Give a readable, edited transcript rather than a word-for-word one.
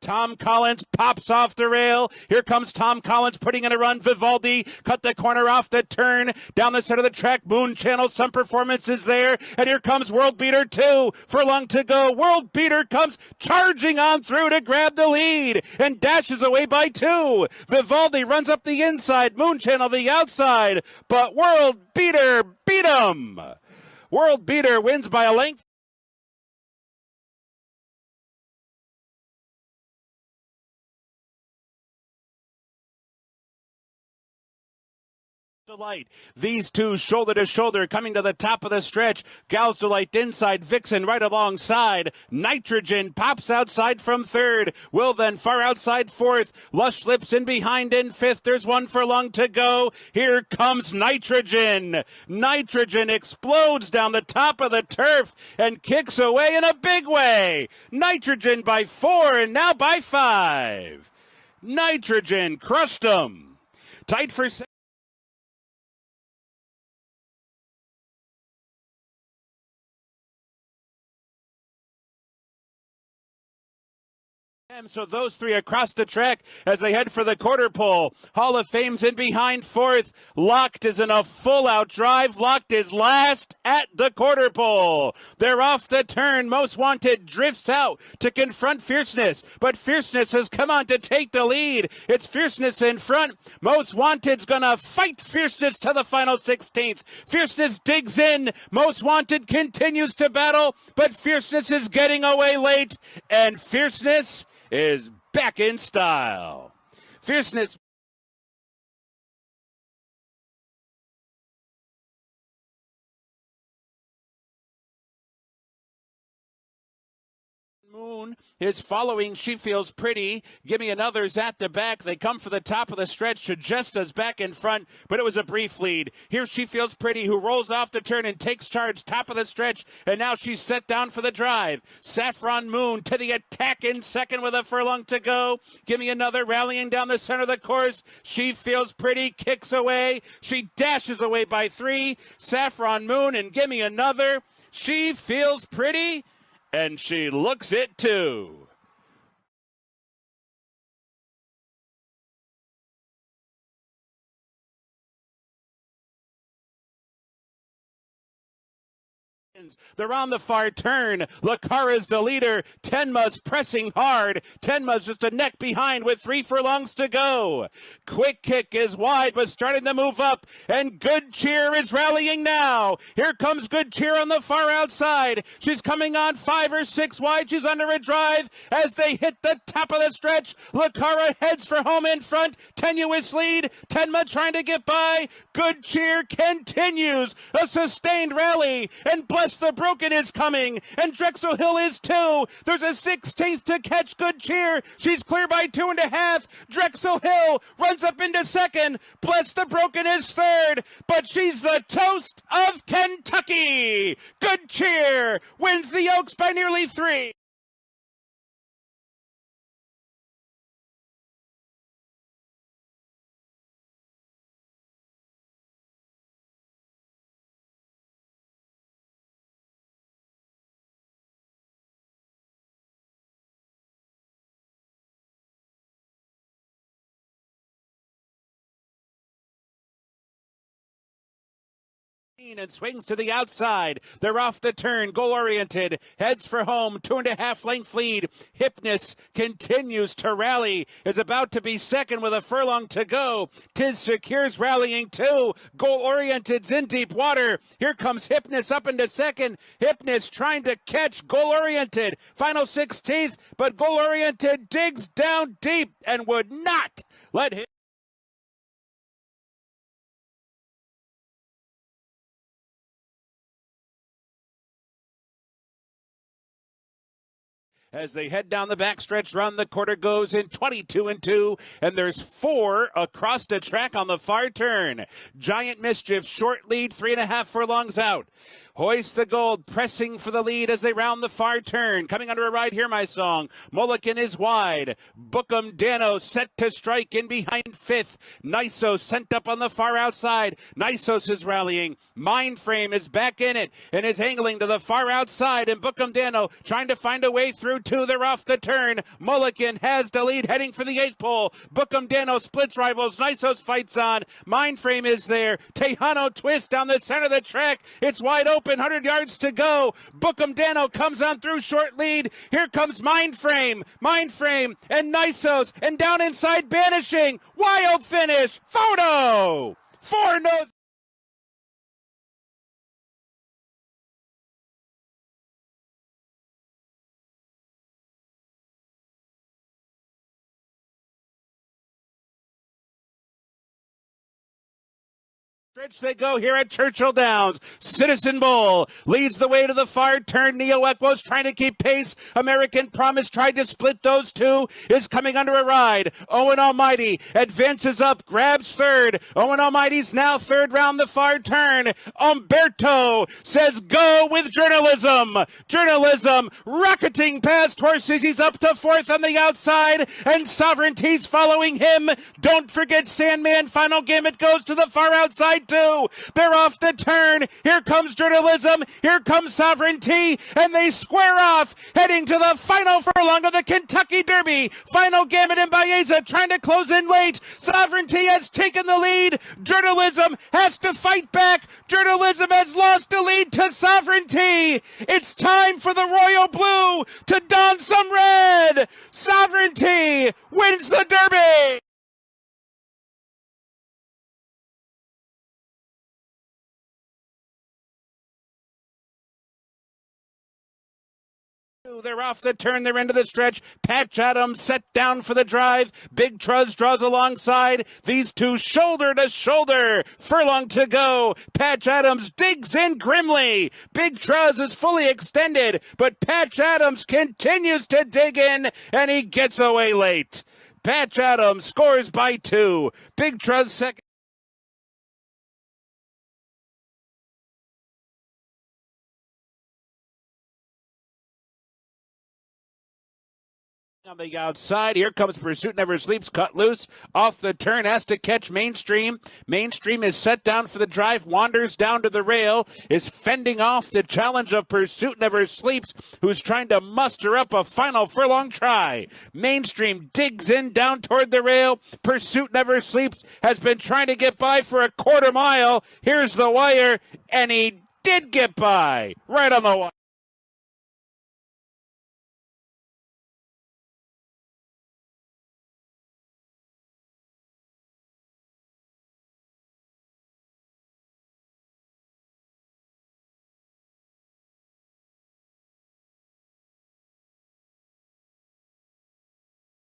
Tom Collins pops off the rail. Here comes Tom Collins putting in a run. Vivaldi cut the corner off the turn. Down the center of the track, Moon Channel, some performances there. And here comes World Beater 2. Furlong to go. World Beater comes charging on through to grab the lead and dashes away by 2. Vivaldi runs up the inside. Moon Channel the outside. But World Beater beat him. World Beater wins by a length. Delight. These two shoulder to shoulder coming to the top of the stretch. Gals Delight inside, Vixen right alongside. Nitrogen pops outside from third. Will then far outside fourth. Lush Lips in behind in fifth. There's 1 furlong to go. Here comes Nitrogen. Nitrogen explodes down the top of the turf and kicks away in a big way. Nitrogen by 4 and now by 5. Nitrogen crushed them. Tight for second. So those three across the track as they head for the quarter pole. Hall of Fame's in behind fourth. Locked is in a full-out drive. Locked is last at the quarter pole. They're off the turn. Most Wanted drifts out to confront Fierceness, but Fierceness has come on to take the lead. It's Fierceness in front. Most Wanted's gonna fight Fierceness to the final 16th. Fierceness digs in. Most Wanted continues to battle, but Fierceness is getting away late, and Fierceness is back in style. Fierceness. Moon is following. She Feels Pretty. Give Me Another's at the back. They come for the top of the stretch. Shajesta's back in front, but it was a brief lead. Here She Feels Pretty, who rolls off the turn and takes charge top of the stretch, and now she's set down for the drive. Saffron Moon to the attack in second with a furlong to go. Give Me Another rallying down the center of the course. She Feels Pretty kicks away. She dashes away by 3. Saffron Moon and Give Me Another. She Feels Pretty, and she looks it too. They're on the far turn. Lakara's the leader. Tenma's pressing hard. Tenma's just a neck behind with 3 furlongs to go. Quick Kick is wide, but starting to move up. And Good Cheer is rallying now. Here comes Good Cheer on the far outside. She's coming on 5 or 6 wide. She's under a drive as they hit the top of the stretch. Lakara heads for home in front. Tenuous lead. Tenma trying to get by. Good Cheer continues a sustained rally. And Bless the Broken is coming, and Drexel Hill is too. There's a 16th to catch Good Cheer. She's clear by 2.5. Drexel Hill runs up into second. Bless the Broken is third, but she's the toast of Kentucky. Good Cheer wins the Oaks by nearly 3. And swings to the outside. They're off the turn, goal-oriented, heads for home, 2.5 length lead. Hypnus continues to rally, is about to be second with a furlong to go. Tiz Secure's rallying too. Goal-oriented's in deep water. Here comes Hypnus up into second. Hypnus trying to catch goal-oriented. Final 16th, but goal-oriented digs down deep and would not let him. As they head down the backstretch run, the quarter goes in 22-2, and there's 4 across the track on the far turn. Giant Mischief, short lead, 3.5 furlongs out. Hoist the Gold pressing for the lead as they round the far turn. Coming under a ride, Hear My Song. Mulligan is wide. Bookham Dano set to strike in behind fifth. Nisos sent up on the far outside. Nisos is rallying. Mindframe is back in it and is angling to the far outside. And Bookham Dano trying to find a way through two. They're off the turn. Mulligan has the lead heading for the eighth pole. Bookham Dano splits rivals. Nisos fights on. Mindframe is there. Tejano twist down the center of the track. It's wide open. 100 yards to go. Bookham Dano comes on through short lead. Here comes Mindframe and Nisos and down inside Banishing. Wild finish. Photo. 4-0. Stretch they go here at Churchill Downs. Citizen Bull leads the way to the far turn. Neo Equos trying to keep pace. American Promise tried to split those two. Is coming under a ride. Owen Almighty advances up, grabs third. Owen Almighty's now third round the far turn. Umberto says go with journalism. Journalism rocketing past horses. He's up to fourth on the outside and Sovereignty's following him. Don't forget Sandman. Final game it goes to the far outside. They're off the turn. Here comes Journalism. Here comes Sovereignty. And they square off, heading to the final furlong of the Kentucky Derby. Final Gambit and Baeza trying to close in late. Sovereignty has taken the lead. Journalism has to fight back. Journalism has lost the lead to Sovereignty. It's time for the Royal Blue to don some red. Sovereignty wins the Derby. They're off the turn. They're into the stretch. Patch Adams set down for the drive. Big Truz draws alongside. These two shoulder to shoulder. Furlong to go. Patch Adams digs in grimly. Big Truz is fully extended, but Patch Adams continues to dig in, and he gets away late. Patch Adams scores by 2. Big Truz second. On the outside, here comes Pursuit Never Sleeps, cut loose, off the turn, has to catch Mainstream. Mainstream is set down for the drive, wanders down to the rail, is fending off the challenge of Pursuit Never Sleeps, who's trying to muster up a final furlong try. Mainstream digs in down toward the rail. Pursuit Never Sleeps has been trying to get by for a quarter mile. Here's the wire, and he did get by, right on the wire.